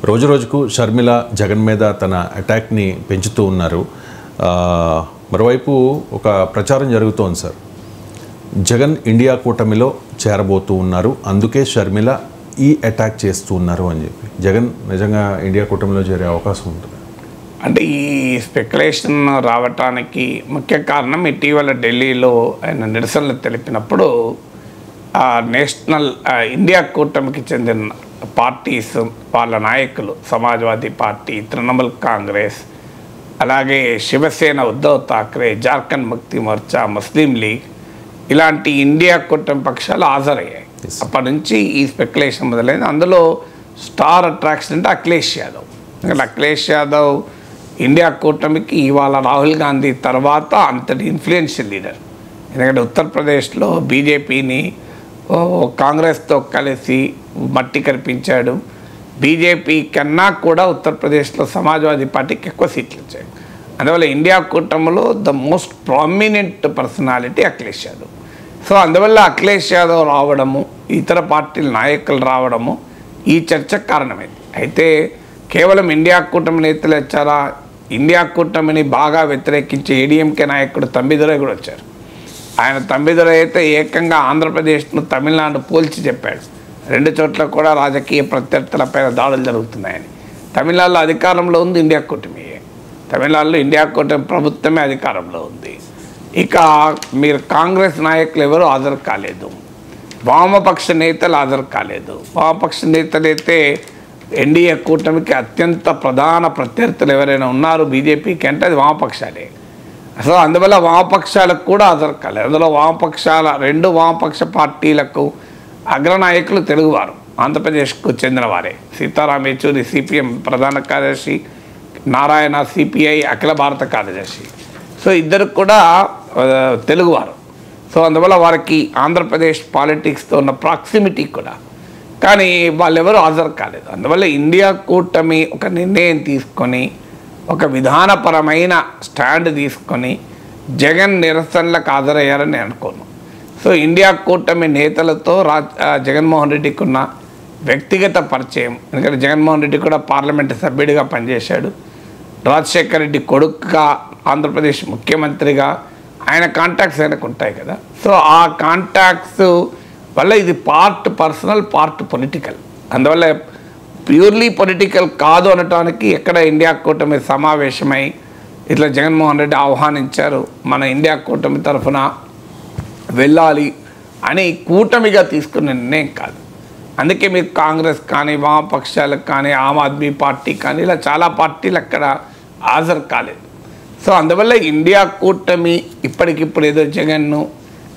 రోజు రోజుకు షర్మిల జగన్ మీద తన అటాక్ని పెంచుతూ ఉన్నారు. మరోవైపు ఒక ప్రచారం జరుగుతోంది సార్, జగన్ ఇండియా కూటమిలో చేరబోతూ ఉన్నారు, అందుకే షర్మిల ఈ అటాక్ చేస్తూ ఉన్నారు అని చెప్పి. జగన్ నిజంగా ఇండియా కూటమిలో చేరే అవకాశం ఉంటుంది అంటే ఈ స్పెక్యులేషన్ రావటానికి ముఖ్య కారణం ఇటీవల ఢిల్లీలో ఆయన నిరసనలు తెలిపినప్పుడు నేషనల్ ఇండియా కూటమికి చెందిన పార్టీస్ వాళ్ళ నాయకులు సమాజ్వాదీ పార్టీ, తృణమూల్ కాంగ్రెస్, అలాగే శివసేన ఉద్ధవ్ ఠాక్రే, జార్ఖండ్ ముక్తి మోర్చా, ముస్లిం లీగ్ ఇలాంటి ఇండియా కూటమి పక్షాలు హాజరయ్యాయి. అప్పటి నుంచి ఈ స్పెక్యులేషన్ మొదలైంది. అందులో స్టార్ అట్రాక్షన్ అంటే అఖిలేష్ యాదవ్. అఖిలేష్ యాదవ్ ఇండియా కూటమికి ఇవాళ రాహుల్ గాంధీ తర్వాత అంతటి ఇన్ఫ్లుయెన్షియల్ లీడర్. ఎందుకంటే ఉత్తరప్రదేశ్లో బీజేపీని కాంగ్రెస్తో కలిసి మట్టి కనిపించాడు. బీజేపీ కన్నా కూడా ఉత్తరప్రదేశ్లో సమాజ్వాదీ పార్టీకి ఎక్కువ సీట్లు వచ్చాయి. అందువల్ల ఇండియా కూటమిలో the most prominent personality Akhilesh Yadav. So అందువల్ల అఖిలేష్ యాదవ్ రావడము, ఇతర పార్టీల నాయకులు రావడము ఈ చర్చకు కారణమైంది. అయితే కేవలం ఇండియా కూటమి నేతలు వచ్చారా? ఇండియా కూటమిని బాగా వ్యతిరేకించే ఏడీఎంకే నాయకుడు తంబిదురై కూడా వచ్చారు. ఆయన తంబిదురై అయితే ఏకంగా ఆంధ్రప్రదేశ్ను తమిళనాడు పోల్చి చెప్పాడు. రెండు చోట్ల కూడా రాజకీయ ప్రత్యర్థులపైన దాడులు జరుగుతున్నాయని. తమిళనాడులో అధికారంలో ఉంది ఇండియా కూటమి. తమిళనాడులో ఇండియా కూటమి ప్రభుత్వమే అధికారంలో ఉంది. ఇక మీరు కాంగ్రెస్ నాయకులు ఎవరు హాజరు కాలేదు, వామపక్ష నేతలు హాజరు కాలేదు. వామపక్ష నేతలైతే ఎన్డీఏ కూటమికి అత్యంత ప్రధాన ప్రత్యర్థులు ఎవరైనా ఉన్నారు బీజేపీకి అంటే అది వామపక్షాలే. సో అందువల్ల వామపక్షాలకు కూడా హాజరు కాలేదు. అందులో రెండు వామపక్ష పార్టీలకు అగ్రనాయకులు తెలుగువారు, ఆంధ్రప్రదేశ్కు చెందినవారే. సీతారాం యేచూరి సిపిఎం ప్రధాన కార్యదర్శి, నారాయణ సిపిఐ అఖిల భారత కార్యదర్శి. సో ఇద్దరు కూడా తెలుగువారు. సో అందువల్ల వారికి ఆంధ్రప్రదేశ్ పాలిటిక్స్తో ఉన్న ప్రాక్సిమిటీ కూడా, కానీ వాళ్ళెవరూ హాజరు కాలేదు. అందువల్ల ఇండియా కూటమి ఒక నిర్ణయం తీసుకొని ఒక విధానపరమైన స్టాండ్ తీసుకొని జగన్ నిరసనలకు హాజరయ్యారని నేను అనుకోను. సో ఇండియా కూటమి నేతలతో జగన్మోహన్ రెడ్డికి ఉన్న వ్యక్తిగత పరిచయం, ఎందుకంటే జగన్మోహన్ రెడ్డి కూడా పార్లమెంటు సభ్యుడిగా పనిచేశాడు, రాజశేఖర్ రెడ్డి కొడుకుగా ఆంధ్రప్రదేశ్ ముఖ్యమంత్రిగా ఆయన కాంటాక్ట్స్ ఆయనకు ఉంటాయి కదా. సో ఆ కాంటాక్ట్స్ వల్ల ఇది పార్ట్ పర్సనల్, పార్ట్ పొలిటికల్. అందువల్ల ప్యూర్లీ పొలిటికల్ కాదు అనటానికి ఎక్కడ ఇండియా కూటమి సమావేశమై ఇట్లా జగన్మోహన్ రెడ్డి ఆహ్వానించారు, మన ఇండియా కూటమి తరఫున వెళ్ళాలి అని కూటమిగా తీసుకున్న నిర్ణయం కాదు. అందుకే మీరు కాంగ్రెస్ కానీ, వామపక్షాలకు కానీ, ఆమ్ ఆద్మీ పార్టీ కానీ ఇలా చాలా పార్టీలు అక్కడ హాజరు కాలేదు. సో అందువల్ల ఇండియా కూటమి ఇప్పటికిప్పుడు ఏదో జగన్ను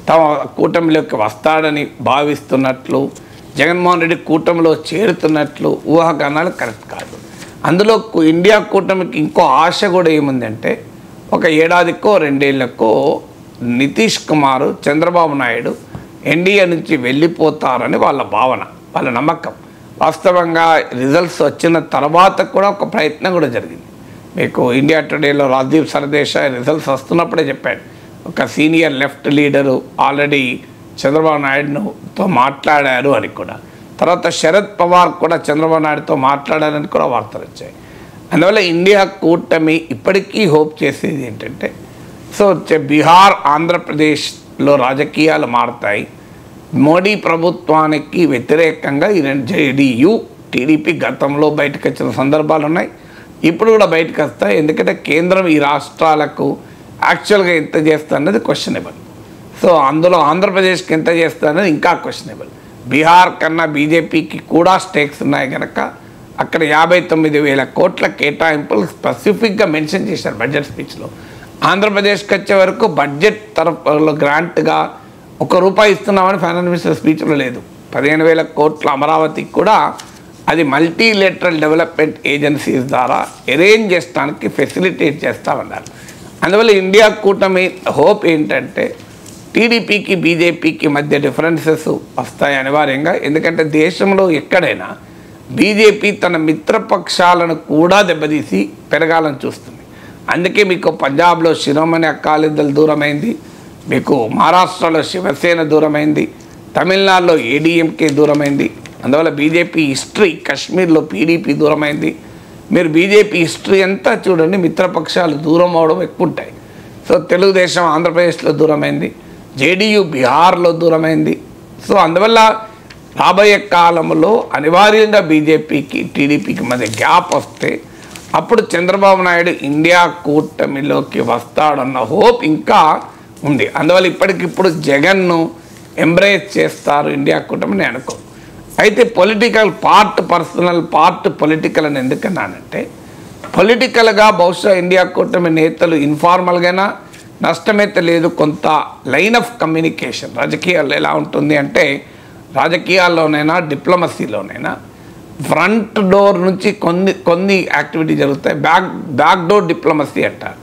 తమ కూటమిలోకి వస్తాడని భావిస్తున్నట్లు, జగన్మోహన్ రెడ్డి కూటమిలో చేరుతున్నట్లు ఊహాగానాలు కరెక్ట్ కాదు. అందులో ఇండియా కూటమికి ఇంకో ఆశ కూడా ఏముందంటే, ఒక ఏడాదికో రెండేళ్లకో నితీష్ కుమార్, చంద్రబాబు నాయుడు ఎన్డీఏ నుంచి వెళ్ళిపోతారని వాళ్ళ భావన, వాళ్ళ నమ్మకం. వాస్తవంగా రిజల్ట్స్ వచ్చిన తర్వాత కూడా ఒక ప్రయత్నం కూడా జరిగింది. మీకు ఇండియా టుడేలో రాజీవ్ సర్దేశాయ్ రిజల్ట్స్ వస్తున్నప్పుడే చెప్పాడు, ఒక senior left leader already Chandrababu నాయుడుతో మాట్లాడారు అని కూడా. తర్వాత శరద్ పవార్ కూడా చంద్రబాబు నాయుడుతో మాట్లాడారని కూడా వార్తలు వచ్చాయి. అందువల్ల ఇండియా కూటమి ఇప్పటికీ హోప్ చేసేది ఏంటంటే, సో బీహార్, ఆంధ్రప్రదేశ్లో రాజకీయాలు మారుతాయి. మోడీ ప్రభుత్వానికి వ్యతిరేకంగా ఈ జేడీయూ, టీడీపీ గతంలో బయటకు వచ్చిన సందర్భాలు ఉన్నాయి, ఇప్పుడు కూడా బయటకు వస్తాయి. ఎందుకంటే కేంద్రం ఈ రాష్ట్రాలకు యాక్చువల్గా ఎంత చేస్తుందన్నది క్వశ్చనబుల్. సో అందులో ఆంధ్రప్రదేశ్కి ఎంత చేస్తుందన్నది ఇంకా క్వశ్చనబుల్. బీహార్ కన్నా బీజేపీకి కూడా స్టేక్స్ ఉన్నాయి కనుక అక్కడ 59,000 కోట్ల కేటాయింపులు స్పెసిఫిక్గా మెన్షన్ చేశారు బడ్జెట్ స్పీచ్లో. ఆంధ్రప్రదేశ్కి వచ్చే వరకు బడ్జెట్ తరఫులో గ్రాంట్గా ₹1 ఇస్తున్నామని ఫైనాన్స్ మినిస్టర్ స్పీచ్లో లేదు. 15,000 కోట్ల అమరావతికి కూడా అది మల్టీలేటరల్ డెవలప్మెంట్ ఏజెన్సీస్ ద్వారా అరేంజ్ చేయడానికి ఫెసిలిటేట్ చేస్తామన్నారు. అందువల్ల ఇండియా కూటమి హోప్ ఏంటంటే టీడీపీకి, బీజేపీకి మధ్య డిఫరెన్సెస్ వస్తాయి అనివార్యంగా. ఎందుకంటే దేశంలో ఎక్కడైనా బీజేపీ తన మిత్రపక్షాలను కూడా దెబ్బతీసి పెరగాలని చూస్తుంది. అందుకే మీకు పంజాబ్లో శిరోమణి అకాలీదళ్ దూరమైంది, మీకు మహారాష్ట్రలో శివసేన దూరమైంది, తమిళనాడులో ఏడీఎంకే దూరమైంది, అందువల్ల బీజేపీ హిస్టరీ, కాశ్మీర్లో పీడీపీ దూరమైంది. మీరు బీజేపీ హిస్టరీ అంతా చూడండి, మిత్రపక్షాలు దూరం అవడం ఎక్కువ ఉంటాయి. సో తెలుగుదేశం ఆంధ్రప్రదేశ్లో దూరమైంది, జేడీయూ బీహార్లో దూరమైంది. సో అందువల్ల రాబోయే కాలంలో అనివార్యంగా బీజేపీకి టీడీపీకి మధ్య గ్యాప్ వస్తే అప్పుడు చంద్రబాబు నాయుడు ఇండియా కూటమిలోకి వస్తాడన్న హోప్ ఇంకా ఉంది. అందువల్ల ఇప్పటికిప్పుడు జగన్ను ఎంబ్రేస్ చేస్తారు ఇండియా కూటమిని అనుకో. అయితే political part personal, part political అని ఎందుకన్నానంటే, పొలిటికల్గా బహుశా ఇండియా కూటమి నేతలు ఇన్ఫార్మల్గానా నష్టమైతే లేదు, కొంత లైన్ ఆఫ్ కమ్యూనికేషన్ రాజకీయాల్లో ఎలా ఉంటుంది అంటే, రాజకీయాల్లోనైనా డిప్లొమసీలోనైనా ఫ్రంట్ డోర్ నుంచి కొన్ని యాక్టివిటీ జరుగుతాయి. బ్యాక్ డోర్ డిప్లొమసీ అంటారు,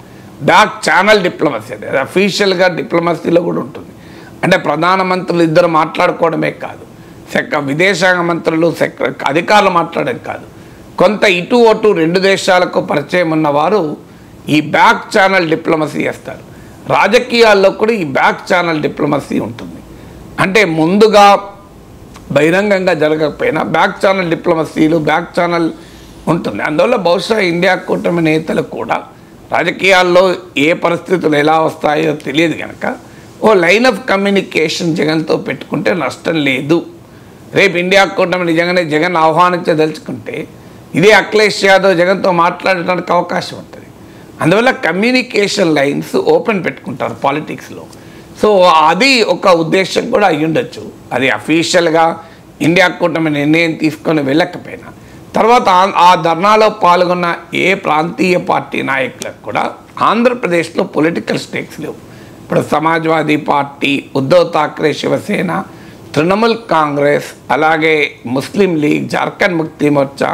బ్యాక్ ఛానల్ డిప్లొమసీ. అది అఫీషియల్గా డిప్లొమసీలో కూడా ఉంటుంది. అంటే ప్రధానమంత్రులు ఇద్దరు మాట్లాడుకోవడమే కాదు, విదేశాంగ మంత్రులు అధికారులు మాట్లాడడం కాదు, కొంత ఇటు అటు రెండు దేశాలకు పరిచయం ఉన్నవారు ఈ బ్యాక్ ఛానల్ డిప్లొమసీ చేస్తారు. రాజకీయాల్లో కూడా ఈ బ్యాక్ ఛానల్ డిప్లొమసీ ఉంటుంది. అంటే ముందుగా బహిరంగంగా జరగకపోయినా బ్యాక్ ఛానల్ డిప్లొమసీలు, బ్యాక్ ఛానల్ ఉంటుంది. అందువల్ల బహుశా ఇండియా కూటమి నేతలు కూడా రాజకీయాల్లో ఏ పరిస్థితులు ఎలా వస్తాయో తెలియదు కనుక ఓ లైన్ ఆఫ్ కమ్యూనికేషన్ జగన్తో పెట్టుకుంటే నష్టం లేదు. రేపు ఇండియా కూటమి నిజంగానే జగన్ ఆహ్వానించదలుచుకుంటే ఇదే అఖిలేష్ యాదవ్ జగన్తో మాట్లాడడానికి అవకాశం ఉంటుంది. అందువల్ల కమ్యూనికేషన్ లైన్స్ ఓపెన్ పెట్టుకుంటారు పాలిటిక్స్లో. సో అది ఒక ఉద్దేశం కూడా అయ్యి ఉండొచ్చు. అది అఫీషియల్గా ఇండియా కూటమి నిర్ణయం తీసుకొని వెళ్ళకపోయినా తర్వాత ఆ ధర్నాలో పాల్గొన్న ఏ ప్రాంతీయ పార్టీ నాయకులకు కూడా ఆంధ్రప్రదేశ్లో పొలిటికల్ స్టేక్స్ లేవు. ఇప్పుడు సమాజ్వాదీ పార్టీ, ఉద్ధవ్ ఠాక్రే శివసేన, తృణమూల్ కాంగ్రెస్, అలాగే ముస్లిం లీగ్, జార్ఖండ్ ముక్తి మోర్చా,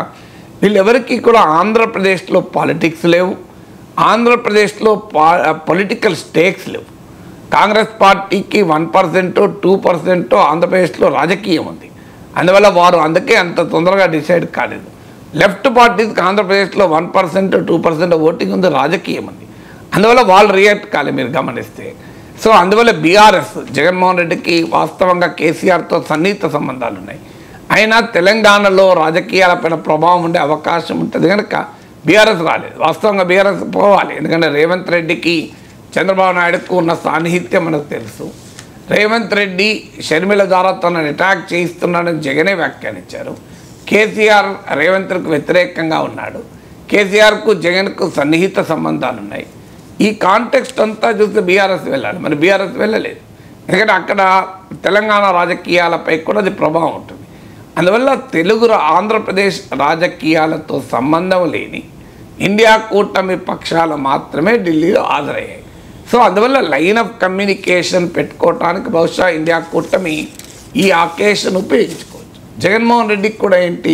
వీళ్ళెవరికి కూడా ఆంధ్రప్రదేశ్లో పాలిటిక్స్ లేవు, ఆంధ్రప్రదేశ్లో పొలిటికల్ స్టేక్స్ లేవు. కాంగ్రెస్ పార్టీకి 1% 2% ఆంధ్రప్రదేశ్లో రాజకీయం ఉంది. అందువల్ల వారు అందుకే అంత తొందరగా డిసైడ్ కాలేదు. లెఫ్ట్ పార్టీస్కి ఆంధ్రప్రదేశ్లో 1% 2% ఓటింగ్ ఉంది, రాజకీయం ఉంది. అందువల్ల వాళ్ళు రియాక్ట్ కాలేదు మీరు గమనిస్తే. సో అందువల్ల బీఆర్ఎస్, జగన్మోహన్ రెడ్డికి వాస్తవంగా కేసీఆర్తో సన్నిహిత సంబంధాలు ఉన్నాయి. అయినా తెలంగాణలో రాజకీయాలపైన ప్రభావం ఉండే అవకాశం ఉంటుంది కనుక బీఆర్ఎస్ రాలేదు. వాస్తవంగా బీఆర్ఎస్ పోవాలి, ఎందుకంటే రేవంత్ రెడ్డికి చంద్రబాబు నాయుడుకు ఉన్న సాన్నిహిత్యం మనకు తెలుసు. రేవంత్ రెడ్డి షర్మిల ద్వారా తనను అటాక్ చేయిస్తున్నాడని జగనే వ్యాఖ్యానించారు. కేసీఆర్ రేవంత్కు వ్యతిరేకంగా ఉన్నాడు, కేసీఆర్కు జగన్కు సన్నిహిత సంబంధాలు ఉన్నాయి. ఈ కాంటెక్స్ట్ అంతా చూస్తే బీఆర్ఎస్ వెళ్ళాలి, మరి బీఆర్ఎస్ వెళ్ళలేదు. ఎందుకంటే అక్కడ తెలంగాణ రాజకీయాలపై కూడా అది ప్రభావం ఉంటుంది. అందువల్ల ఆంధ్రప్రదేశ్ రాజకీయాలతో సంబంధం లేని ఇండియా కూటమి పక్షాలు మాత్రమే ఢిల్లీలో హాజరయ్యాయి. సో అందువల్ల లైన్ ఆఫ్ కమ్యూనికేషన్ పెట్టుకోవటానికి బహుశా ఇండియా కూటమి ఈ అకేషన్ ఉపయోగించుకోవచ్చు. జగన్మోహన్ రెడ్డికి కూడా ఏంటి,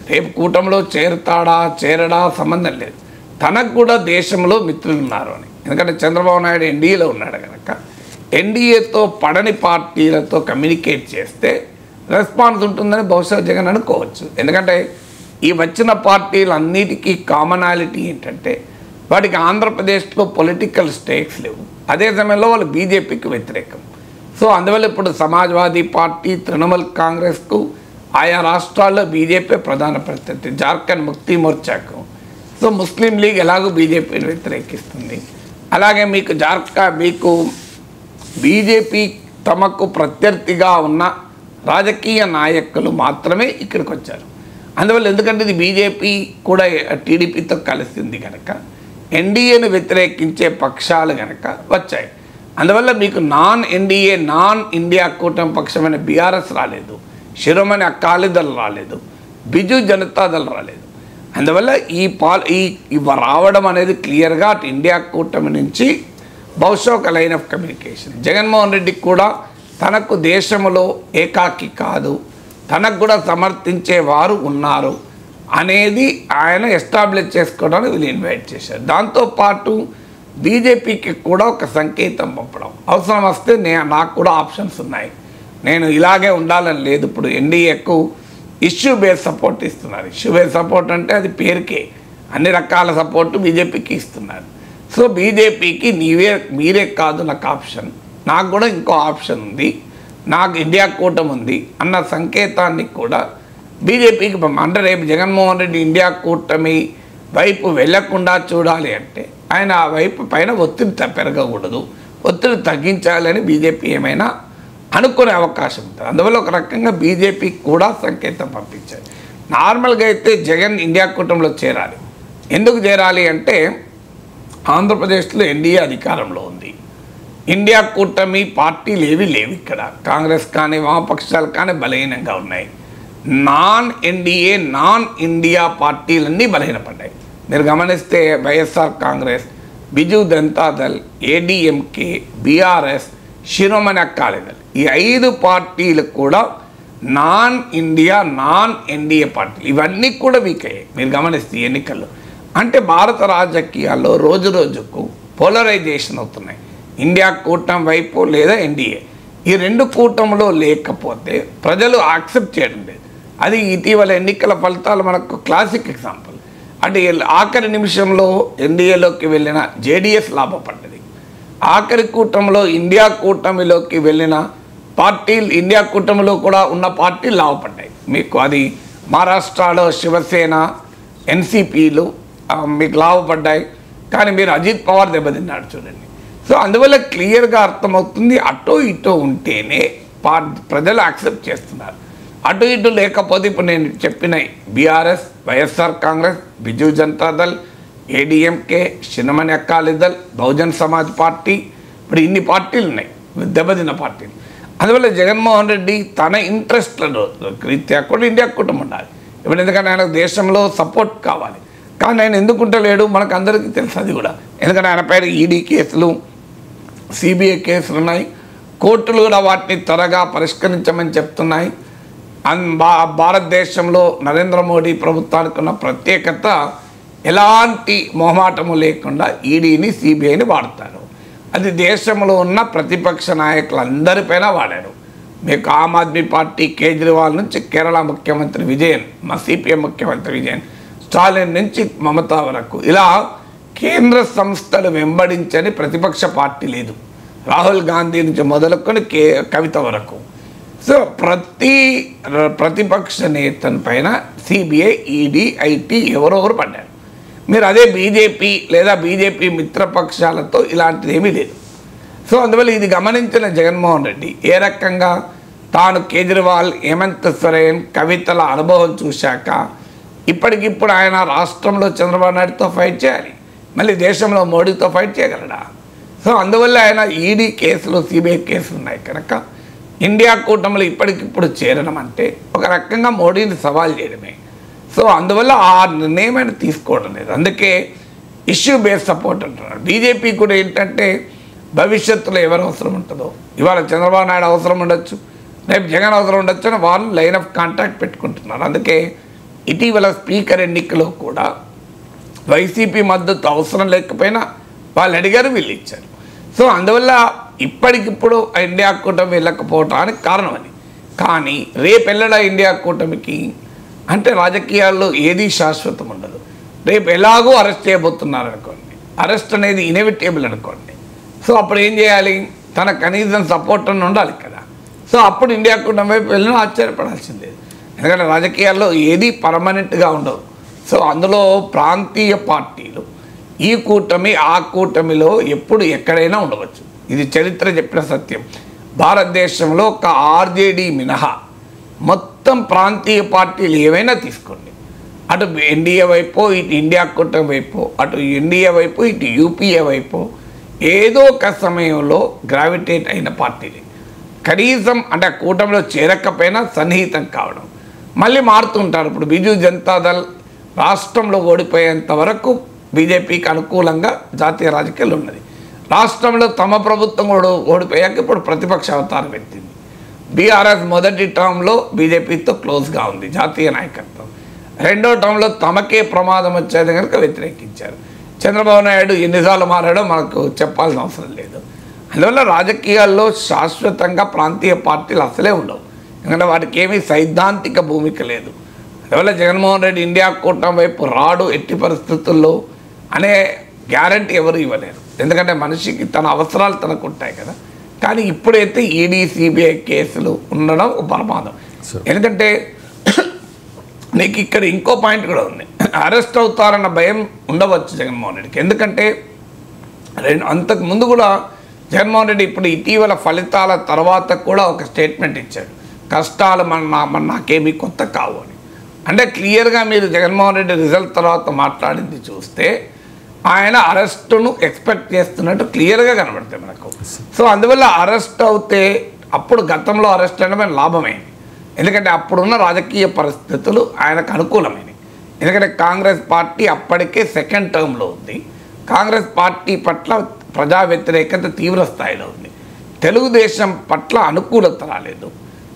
రేపు కూటమిలో చేరడా సంబంధం లేదు, తనకు కూడా దేశంలో మిత్రులు ఉన్నారు అని. ఎందుకంటే చంద్రబాబు నాయుడు ఎన్డీఏలో ఉన్నాడు కనుక ఎన్డీఏతో పడని పార్టీలతో కమ్యూనికేట్ చేస్తే రెస్పాన్స్ ఉంటుందని బహుశా జగన్ అనుకోవచ్చు. ఎందుకంటే ఈ వచ్చిన పార్టీలన్నిటికీ కామనాలిటీ ఏంటంటే వాటికి ఆంధ్రప్రదేశ్లో పొలిటికల్ స్టేక్స్ లేవు, అదే సమయంలో వాళ్ళు బీజేపీకి వ్యతిరేకం. సో అందువల్ల ఇప్పుడు సమాజ్వాదీ పార్టీ, తృణమూల్ కాంగ్రెస్కు ఆయా రాష్ట్రాల్లో బీజేపీ ప్రధాన ప్రత్యర్థి, జార్ఖండ్ ముక్తి మోర్చాకు. సో ముస్లిం లీగ్ ఎలాగో బీజేపీని వ్యతిరేకిస్తుంది. అలాగే మీకు బీజేపీ తమకు ప్రత్యర్థిగా ఉన్న రాజకీయ నాయకులు మాత్రమే ఇక్కడికి వచ్చారు. అందువల్ల ఎందుకంటే ఇది బీజేపీ కూడా టీడీపీతో కలిసింది కనుక ఎన్డీఏను వ్యతిరేకించే పక్షాలు కనుక వచ్చాయి. అందువల్ల మీకు నాన్ ఇండియా కూటమి పక్షమైన బీఆర్ఎస్ రాలేదు, శిరోమణి అకాలీదళ్ రాలేదు, బిజు జనతాదళ్ రాలేదు. అందువల్ల ఇవి రావడం అనేది క్లియర్గా అటు ఇండియా కూటమి నుంచి బహుశా ఒక లైన్ ఆఫ్ కమ్యూనికేషన్. జగన్మోహన్ రెడ్డికి కూడా తనకు దేశంలో ఏకాకి కాదు, తనకు కూడా సమర్థించేవారు ఉన్నారు అనేది ఆయన ఎస్టాబ్లిష్ చేసుకోవడానికి వీళ్ళు ఇన్వైట్ చేశారు. దాంతోపాటు బీజేపీకి కూడా ఒక సంకేతం పంపడం, అవసరం వస్తే నాకు కూడా ఆప్షన్స్ ఉన్నాయి, నేను ఇలాగే ఉండాలని లేదు. ఇప్పుడు ఎన్డీఏకు ఇష్యూ బేస్ సపోర్ట్ ఇస్తున్నారు. ఇష్యూ బేస్ సపోర్ట్ అంటే అది పేరుకే, అన్ని రకాల సపోర్టు బీజేపీకి ఇస్తున్నారు. సో బీజేపీకి మీరే కాదు నాకు ఆప్షన్, నాకు కూడా ఇంకో ఆప్షన్ ఉంది, నాకు ఇండియా కూటమి ఉంది అన్న సంకేతాన్ని కూడా బీజేపీకి అంటే రేపు జగన్మోహన్ రెడ్డి ఇండియా కూటమి వైపు వెళ్లకుండా చూడాలి అంటే ఆయన ఆ వైపు పైన ఒత్తిడి పెరగకూడదు, ఒత్తిడి తగ్గించాలని బీజేపీ ఏమైనా అనుకునే అవకాశం ఉంటుంది. అందువల్ల ఒక రకంగా బీజేపీకి కూడా సంకేతం పంపించారు. నార్మల్గా అయితే జగన్ ఇండియా కూటమిలో చేరాలి. ఎందుకు చేరాలి అంటే ఆంధ్రప్రదేశ్లో ఎన్డీఏ అధికారంలో ఉంది. ఇండియా కూటమి పార్టీలు ఏవి లేవు ఇక్కడ. కాంగ్రెస్ కానీ వామపక్షాలు కానీ బలహీనంగా ఉన్నాయి. నాన్ ఎన్డీఏ నాన్ ఇండియా పార్టీలన్నీ బలహీనపడ్డాయి. మీరు గమనిస్తే వైఎస్ఆర్ కాంగ్రెస్, బిజు జనతాదళ్, ఏడీఎంకే, బీఆర్ఎస్, శిరోమణి అకాలీదళ్, ఈ 5 పార్టీలు కూడా నాన్ ఇండియా నాన్ ఎన్డీఏ పార్టీలు. ఇవన్నీ కూడా వీక్ అయ్యాయి మీరు గమనిస్తే ఎన్నికల్లో. అంటే భారత రాజకీయాల్లో రోజు రోజుకు పోలరైజేషన్ అవుతున్నాయి. ఇండియా కూటమి వైపు లేదా ఎన్డీఏ, ఈ 2 కూటమిలో లేకపోతే ప్రజలు యాక్సెప్ట్ చేయడం లేదు. అది ఇటీవల ఎన్నికల ఫలితాలు మనకు క్లాసిక్ ఎగ్జాంపుల్. అంటే ఆఖరి నిమిషంలో ఎన్డీఏలోకి వెళ్ళిన జేడీఎస్ లాభపడ్డది. ఆఖరి కూటమిలో ఇండియా కూటమిలోకి వెళ్ళిన పార్టీలు, ఇండియా కూటమిలో కూడా ఉన్న పార్టీలు లాభపడ్డాయి. మీకు అది మహారాష్ట్రలో శివసేన, ఎన్సీపీలు మీకు లాభపడ్డాయి. కానీ మీరు అజిత్ పవార్ దెబ్బతిన్నాడు చూడండి. సో అందువల్ల క్లియర్గా అర్థమవుతుంది, అటో ఇటో ఉంటేనే ప్రజలు యాక్సెప్ట్ చేస్తున్నారు. అటు ఇటు లేకపోతే ఇప్పుడు నేను చెప్పిన బీఆర్ఎస్, వైఎస్ఆర్ కాంగ్రెస్, బిజు జనతాదళ్, ఏడీఎంకే, శిరోమణి అకాలీదళ్, బహుజన్ సమాజ్ పార్టీ, ఇప్పుడు ఇన్ని పార్టీలు ఉన్నాయి దెబ్బతిన్న పార్టీలు. అందువల్ల జగన్మోహన్ రెడ్డి తన ఇంట్రెస్ట్ల రీత్యా కూడా ఇండియా కూటమి ఉండాలి. ఇప్పుడు ఎందుకంటే ఆయన దేశంలో సపోర్ట్ కావాలి. కానీ ఆయన ఎందుకుంటలేడు మనకు అందరికీ తెలుసు అది కూడా. ఎందుకంటే ఆయన పైన ఈడీ కేసులు, సిబిఐ కేసులు ఉన్నాయి. కోర్టులు కూడా వాటిని త్వరగా పరిష్కరించమని చెప్తున్నాయి. భారతదేశంలో నరేంద్ర మోడీ ప్రభుత్వానికి ఉన్న ప్రత్యేకత ఎలాంటి మొహమాటము లేకుండా ఈడీని, సిబిఐని వాడతారు. అది దేశంలో ఉన్న ప్రతిపక్ష నాయకులందరిపైన వాడారు. మీకు ఆమ్ ఆద్మీ పార్టీ కేజ్రీవాల్ నుంచి కేరళ ముఖ్యమంత్రి విజయన్, మా సిపిఎం ముఖ్యమంత్రి విజయన్, స్టాలిన్ నుంచి మమతా వరకు ఇలా కేంద్ర సంస్థలు వెంబడించని ప్రతిపక్ష పార్టీ లేదు. రాహుల్ గాంధీ నుంచి మొదలుకొని కవిత వరకు. సో ప్రతి ప్రతిపక్ష నేతన్ పైన సిబిఐ, ఈడీ, ఐటీ ఎవరెవరు పడ్డారు. మీరు అదే బీజేపీ లేదా బీజేపీ మిత్రపక్షాలతో ఇలాంటిది ఏమీ లేదు. సో అందువల్ల ఇది గమనించిన జగన్మోహన్ రెడ్డి ఏ రకంగా తాను కేజ్రీవాల్, హేమంత్ సోరెన్, కవితల అనుభవం చూశాక ఇప్పటికిప్పుడు ఆయన రాష్ట్రంలో చంద్రబాబు నాయుడుతో ఫైట్ చేయాలి, మళ్ళీ దేశంలో మోడీతో ఫైట్ చేయగలడా? సో అందువల్ల ఆయన ఈడీ కేసులు, సిబిఐ కేసులు ఉన్నాయి కనుక ఇండియా కూటమిలో ఇప్పటికిప్పుడు చేరడం అంటే ఒక రకంగా మోడీని సవాల్ చేయడమే. సో అందువల్ల ఆ నిర్ణయం ఆయన తీసుకోవడం లేదు. అందుకే ఇష్యూ బేస్డ్ సపోర్ట్ అంటున్నారు. బీజేపీ కూడా ఏంటంటే భవిష్యత్తులో ఎవరు అవసరం ఉంటుందో, ఇవాళ చంద్రబాబు నాయుడు అవసరం ఉండొచ్చు, రేపు జగన్ అవసరం ఉండొచ్చు అని వాళ్ళు లైన్ ఆఫ్ కాంటాక్ట్ పెట్టుకుంటున్నారు. అందుకే ఇటీవల స్పీకర్ ఎన్నికలో కూడా వైసీపీ మద్దతు అవసరం లేకపోయినా వాళ్ళు అడిగారు, వీళ్ళు ఇచ్చారు. సో అందువల్ల ఇప్పటికిప్పుడు ఇండియా కూటమి వెళ్ళకపోవటానికి కారణం అది. కానీ రేపు వెళ్ళడా ఇండియా కూటమికి అంటే రాజకీయాల్లో ఏది శాశ్వతం ఉండదు. రేపు ఎలాగో అరెస్ట్ చేయబోతున్నారు అనుకోండి, అరెస్ట్ అనేది ఇన్ఎవిటేబుల్ అనుకోండి. సో అప్పుడు ఏం చేయాలి? తన కనీసం సపోర్ట్ అని ఉండాలి కదా. సో అప్పుడు ఇండియా కూటమి వైపు వెళ్ళినా ఆశ్చర్యపడాల్సిందే. ఎందుకంటే రాజకీయాల్లో ఏది పర్మనెంట్గా ఉండవు. సో అందులో ప్రాంతీయ పార్టీలు ఈ కూటమి ఆ కూటమిలో ఎప్పుడు ఎక్కడైనా ఉండవచ్చు. ఇది చరిత్ర చెప్పిన సత్యం. భారతదేశంలో ఒక ఆర్జేడీ మినహా మొత్తం ప్రాంతీయ పార్టీలు ఏవైనా తీసుకోండి, అటు ఎన్డీఏ వైపు, ఇటు ఇండియా కూటమి వైపు, అటు ఎన్డీఏ వైపు, ఇటు యూపీఏ వైపు ఏదో ఒక సమయంలో గ్రావిటేట్ అయిన పార్టీలు కనీసం అంటే ఆ కూటమిలో చేరకపోయినా సన్నిహితం కావడం, మళ్ళీ మారుతుంటారు. ఇప్పుడు బిజు జనతాదళ్ రాష్ట్రంలో ఓడిపోయేంత వరకు బీజేపీకి అనుకూలంగా జాతీయ రాజకీయాలు ఉన్నది. రాష్ట్రంలో తమ ప్రభుత్వం ఓడిపోయాక ఇప్పుడు ప్రతిపక్ష అవతారం ఎత్తింది. బీఆర్ఎస్ మొదటి టర్మ్లో బీజేపీతో క్లోజ్గా ఉంది జాతీయ నాయకత్వం. రెండో టర్మ్లో తమకే ప్రమాదం వచ్చేది కనుక వ్యతిరేకించారు. చంద్రబాబు నాయుడు ఎన్నిసార్లు మారాడో మనకు చెప్పాల్సిన అవసరం లేదు. అందువల్ల రాజకీయాల్లో శాశ్వతంగా ప్రాంతీయ పార్టీలు అసలే ఉండవు, ఎందుకంటే వాటికి ఏమీ సైద్ధాంతిక భూమిక లేదు. అందువల్ల జగన్మోహన్ రెడ్డి ఇండియా కూటమి వైపు రాడు ఎట్టి పరిస్థితుల్లో అనే గ్యారంటీ ఎవరు ఇవ్వలేరు. ఎందుకంటే మనిషికి తన అవసరాలు తనకు ఉంటాయి కదా. కానీ ఇప్పుడైతే ఈడీ, సిబిఐ కేసులు ఉండడం ఒక ప్రమాదం. ఎందుకంటే నీకు ఇక్కడ ఇంకో పాయింట్ కూడా ఉంది. అరెస్ట్ అవుతారన్న భయం ఉండవచ్చు జగన్మోహన్ రెడ్డికి. ఎందుకంటే అంతకు ముందు కూడా జగన్మోహన్ రెడ్డి ఇప్పుడు ఇటీవల ఫలితాల తర్వాత కూడా ఒక స్టేట్మెంట్ ఇచ్చాడు, కష్టాలు నాకేమీ కొత్త కావు అని. అంటే క్లియర్గా మీరు జగన్మోహన్ రెడ్డి రిజల్ట్ తర్వాత మాట్లాడింది చూస్తే ఆయన అరెస్టును ఎక్స్పెక్ట్ చేస్తున్నట్టు క్లియర్గా కనబడుతుంది మనకు. సో అందువల్ల అరెస్ట్ అవుతే అప్పుడు గతంలో అరెస్ట్ అనడం లాభమైంది, ఎందుకంటే అప్పుడున్న రాజకీయ పరిస్థితులు ఆయనకు అనుకూలమైనవి. ఎందుకంటే కాంగ్రెస్ పార్టీ అప్పటికే సెకండ్ టర్మ్లో ఉంది, కాంగ్రెస్ పార్టీ పట్ల ప్రజా వ్యతిరేకత తీవ్ర స్థాయిలో ఉంది, తెలుగుదేశం పట్ల అనుకూలత రాలేదు,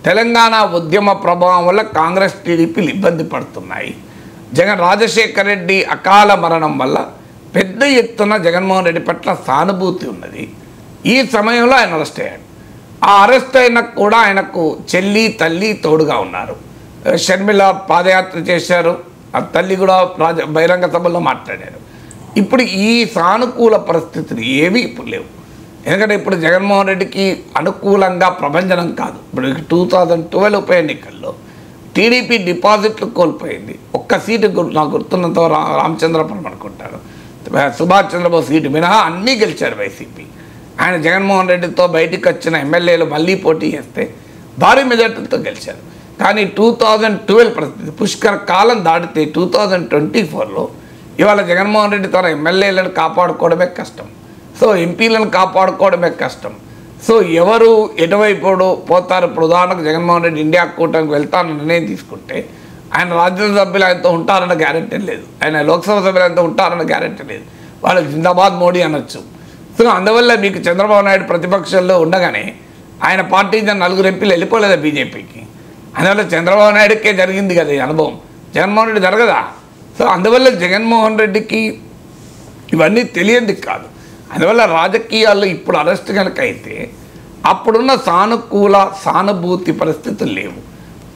తెలంగాణ ఉద్యమ ప్రభావం వల్ల కాంగ్రెస్ టీడీపీలు ఇబ్బంది పడుతున్నాయి, రాజశేఖర్ రెడ్డి అకాల మరణం వల్ల పెద్ద ఎత్తున జగన్మోహన్ రెడ్డి పట్ల సానుభూతి ఉన్నది. ఈ సమయంలో ఆయన అరెస్ట్ అయ్యాడు. ఆ అరెస్ట్ అయినా కూడా ఆయనకు చెల్లి తల్లి తోడుగా ఉన్నారు. షర్మిల పాదయాత్ర చేశారు, ఆ తల్లి కూడా బహిరంగ సభల్లో మాట్లాడారు. ఇప్పుడు ఈ సానుకూల పరిస్థితులు ఏవి ఇప్పుడు లేవు. ఎందుకంటే ఇప్పుడు జగన్మోహన్ రెడ్డికి అనుకూలంగా ప్రభంజనం కాదు. ఇప్పుడు 2012 ఉప ఎన్నికల్లో టీడీపీ డిపాజిట్లు కోల్పోయింది. ఒక్క సీటు నాకు గుర్తున్నంత రామచంద్రపురం అనుకుంటారు, సుభాష్ చంద్రబోస్ సీటు మినహా అన్నీ గెలిచారు వైసీపీ. ఆయన జగన్మోహన్ రెడ్డితో బయటికి వచ్చిన ఎమ్మెల్యేలు మళ్ళీ పోటీ చేస్తే భారీ మెజార్టీలతో గెలిచారు. కానీ 2012 పరిస్థితి పుష్కర కాలం దాటితే 2024లో ఇవాళ జగన్మోహన్ రెడ్డి తన ఎమ్మెల్యేలను కాపాడుకోవడమే కష్టం, సో ఎంపీలను కాపాడుకోవడమే కష్టం. సో ఎవరు ఎటువైపు పోతారు? ఇప్పుడు ఉదాహరణకు జగన్మోహన్ రెడ్డి ఇండియా కూటమికి వెళ్తానని నిర్ణయం తీసుకుంటే ఆయన రాజ్యసభ సభ్యులు ఆయనతో ఉంటారన్న గ్యారెంటీ లేదు, ఆయన లోక్సభ సభ్యులు ఆయనతో ఉంటారన్న గ్యారెంటీ లేదు. వాళ్ళు జిందాబాద్ మోడీ అనొచ్చు. సో అందువల్ల మీకు చంద్రబాబు నాయుడు ప్రతిపక్షంలో ఉండగానే ఆయన పార్టీ 4 ఎంపీలు వెళ్ళిపోలేదా బీజేపీకి? అందువల్ల చంద్రబాబు నాయుడుకే జరిగింది కదా ఈ అనుభవం, జగన్మోహన్ రెడ్డి జరగదా? సో అందువల్ల జగన్మోహన్ రెడ్డికి ఇవన్నీ తెలియంది కాదు. అందువల్ల రాజకీయాల్లో ఇప్పుడు అరెస్ట్ కనుక అయితే అప్పుడున్న సానుభూతి పరిస్థితులు లేవు,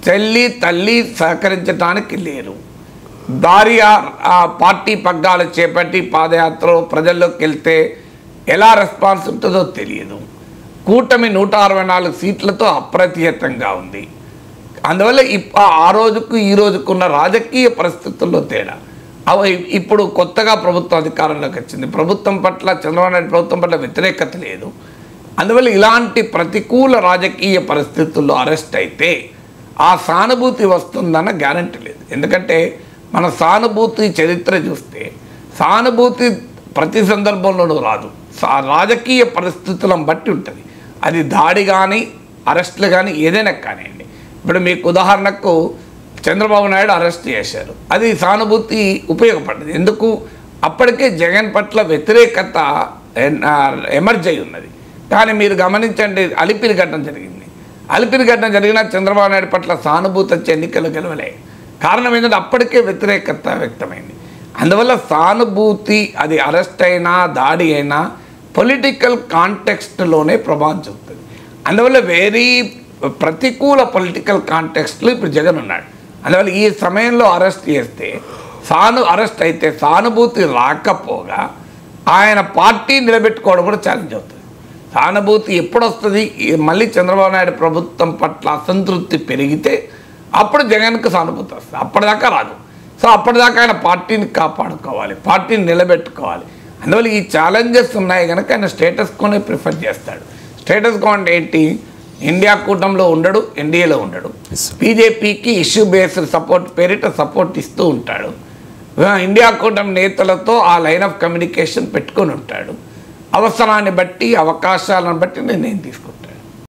చెల్లి తల్లి సహకరించడానికి లేరు, భార్య పార్టీ పగ్గాలు చేపట్టి పాదయాత్ర ప్రజల్లోకి వెళ్తే ఎలా రెస్పాన్స్ ఉంటుందో తెలియదు, కూటమి 164 సీట్లతో అప్రతిహతంగా ఉంది. అందువల్ల ఆ రోజుకు ఈ రోజుకున్న రాజకీయ పరిస్థితుల్లో తేడా. ఇప్పుడు కొత్తగా ప్రభుత్వం అధికారంలోకి వచ్చింది, ప్రభుత్వం పట్ల చంద్రబాబు నాయుడు ప్రభుత్వం పట్ల వ్యతిరేకత లేదు. అందువల్ల ఇలాంటి ప్రతికూల రాజకీయ పరిస్థితుల్లో అరెస్ట్ అయితే ఆ సానుభూతి వస్తుందన్న గ్యారంటీ లేదు. ఎందుకంటే మన సానుభూతి చరిత్ర చూస్తే సానుభూతి ప్రతి సందర్భంలోనూ రాదు, రాజకీయ పరిస్థితులను బట్టి ఉంటుంది. అది దాడి కానీ అరెస్టులు కానీ ఏదైనా కానివ్వండి. ఇప్పుడు మీకు ఉదాహరణకు చంద్రబాబు నాయుడు అరెస్ట్ చేశారు, అది సానుభూతి ఉపయోగపడ్డది. ఎందుకు? అప్పటికే జగన్ పట్ల వ్యతిరేకత ఎమర్జ్ అయి ఉన్నది. కానీ మీరు గమనించండి, అలిపిరి ఘటన జరిగింది, అలిపిరి ఘటన జరిగినా చంద్రబాబు నాయుడు పట్ల సానుభూతి వచ్చే ఎన్నికలు గెలవలే. కారణం ఏంటంటే అప్పటికే వ్యతిరేకత వ్యక్తమైంది. అందువల్ల సానుభూతి అది అరెస్ట్ అయినా దాడి అయినా పొలిటికల్ కాంటెక్స్ట్లోనే ప్రభావం చూపుతుంది. అందువల్ల వెరీ ప్రతికూల పొలిటికల్ కాంటెక్స్ట్లో ఇప్పుడు జగన్ ఉన్నాడు. అందువల్ల ఈ సమయంలో అరెస్ట్ చేస్తే అరెస్ట్ అయితే సానుభూతి రాకపోగా ఆయన పార్టీ నిలబెట్టుకోవడం కూడా ఛాలెంజ్ అవుతుంది. సానుభూతి ఎప్పుడు వస్తుంది? మళ్ళీ చంద్రబాబు నాయుడు ప్రభుత్వం పట్ల అసంతృప్తి పెరిగితే అప్పుడు జగన్కు సానుభూతి వస్తుంది, అప్పటిదాకా రాదు. సో అప్పటిదాకా ఆయన పార్టీని కాపాడుకోవాలి, పార్టీని నిలబెట్టుకోవాలి. అందువల్ల ఈ ఛాలెంజెస్ ఉన్నాయి కనుక ఆయన స్టేటస్ కోనే ప్రిఫర్ చేస్తాడు. స్టేటస్ కో అంటే ఏంటి? ఇండియా కూటమిలో ఉండడు, ఎన్డీఏలో ఉండడు, బీజేపీకి ఇష్యూ బేస్డ్ సపోర్ట్ పేరిట సపోర్ట్ ఇస్తూ ఉంటాడు, ఇండియా కూటమి నేతలతో ఆ లైన్ ఆఫ్ కమ్యూనికేషన్ పెట్టుకొని ఉంటాడు, అవసరాన్ని బట్టి అవకాశాలను బట్టి నిర్ణయం తీసుకుంటాడు.